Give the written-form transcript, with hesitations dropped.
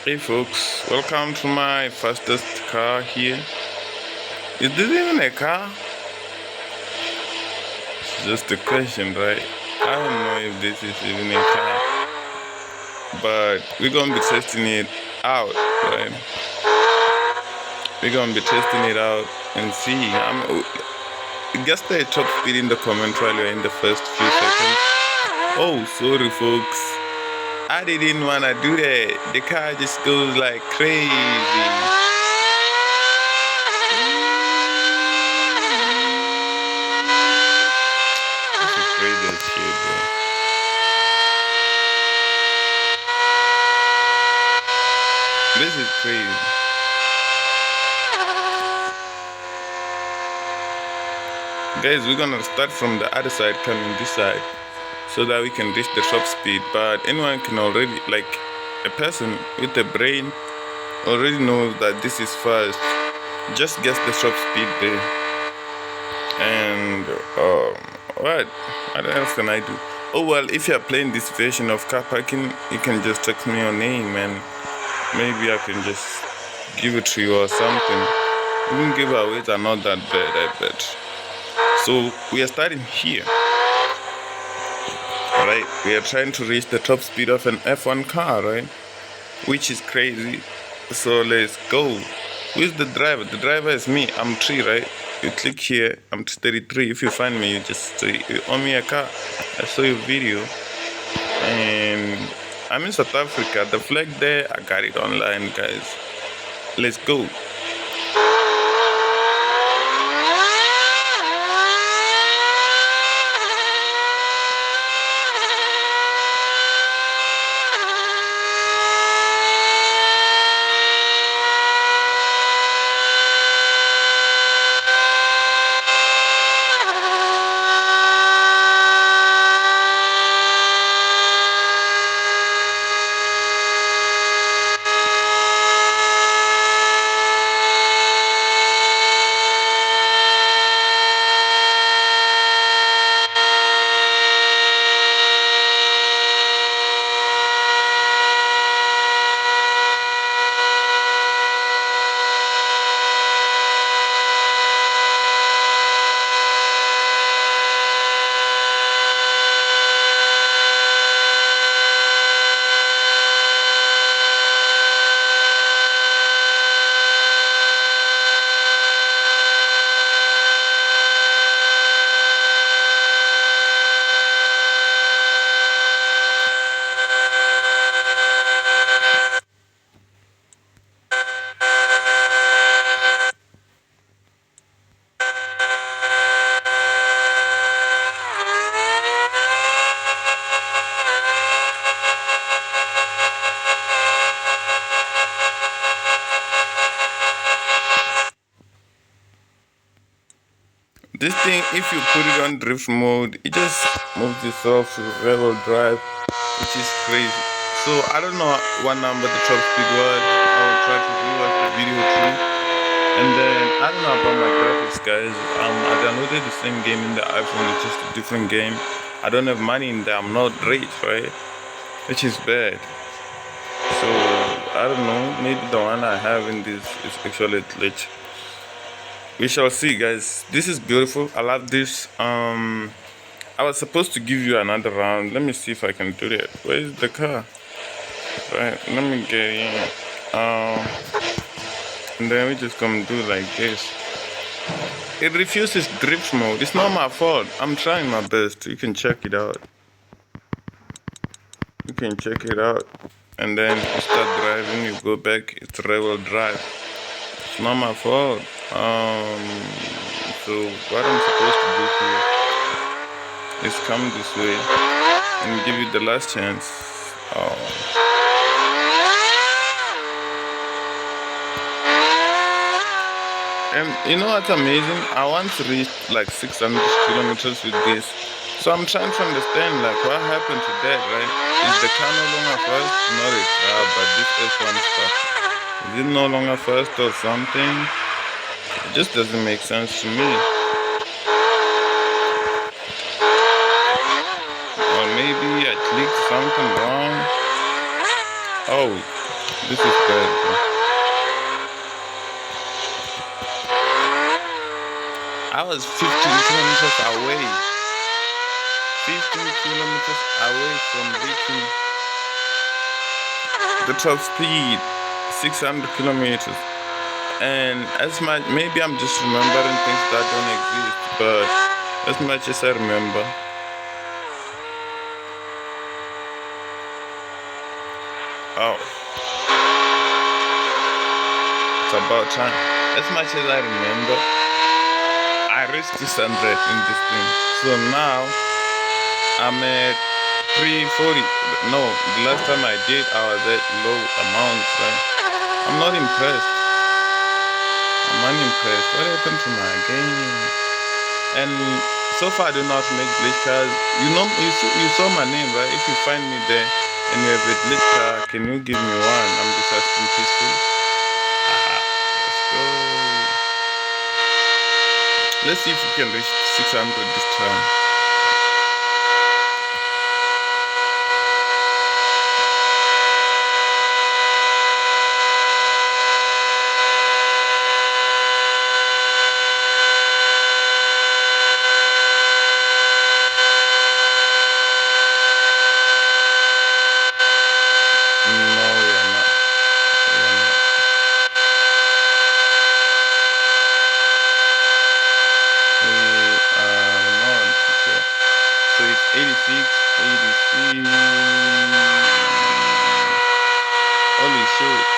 Hey folks, welcome to my fastest car here. Is this even a car? It's just a question, right? I don't know if this is even a car, but we're gonna be testing it out, right? We're gonna be testing it out and see. Guess the top speed in the comment while you're in the first few seconds. Oh, sorry folks. I didn't wanna do that. The car just goes like crazy. Crazy as shit, bro. This is crazy. Guys, we're gonna start from the other side coming this side so that we can reach the top speed. But anyone can already, like a person with a brain, already knows that this is fast. Just guess the top speed there. And what else can I do? Oh well, if you're playing this version of car parking, you can just text me your name and maybe I can just give it to you or something. Even giveaways are not that bad, I bet. So we are starting here. Alright, we are trying to reach the top speed of an F1 car, right? Which is crazy. So let's go. Who is the driver? The driver is me. I'm 3, right? You click here. I'm 33. If you find me, you just say, you owe me a car. I saw your video. And I'm in South Africa. The flag there, I got it online, guys. Let's go. This thing, if you put it on drift mode, it just moves itself to rebel drive, which is crazy. So I don't know what number the top speed was. I will try to rewatch the video too. And then I don't know about my graphics, guys. I downloaded the same game in the iPhone, it's just a different game. I don't have money in there. I'm not rich, right? Which is bad. So I don't know. Maybe the one I have in this is actually glitch. We shall see, guys. This is beautiful. I love this. I was supposed to give you another round. Let me see if I can do that. Where is the car? Right, let me get in. And then we just gonna do like this. It refuses drift mode. It's not my fault. I'm trying my best. You can check it out. You can check it out. And then you start driving, you go back, it's rear-wheel drive. It's not my fault. So what I'm supposed to do here is come this way and give you the last chance. And you know what's amazing? I once reached like 600 kilometers with this. So I'm trying to understand like what happened to that, right? Is the car no longer fast? Not a car, but this F1 stuff. Is it no longer fast or something? It just doesn't make sense to me. Or maybe I clicked something wrong. Oh, This is bad, bro. I was 15 kilometers away. 15 kilometers away from reaching the top speed, 600 kilometers. And as much, maybe I'm just remembering things that don't exist, but as much as I remember, oh, it's about time. As much as I remember, I reached 600 in this thing. So now I'm at 340. No, the last time I did, I was at low amounts, right? I'm not impressed. I'm unimpressed. What happened to my game? And so far, I don't know how to make glitch cars. You saw my name, right? If you find me there and you have a glitch car, can you give me one? I'm just asking peacefully. Let's go. Let's see if we can reach 600 this time. No, we are not. We are not. We are not. Okay. So it's 86, 86. Holy shit.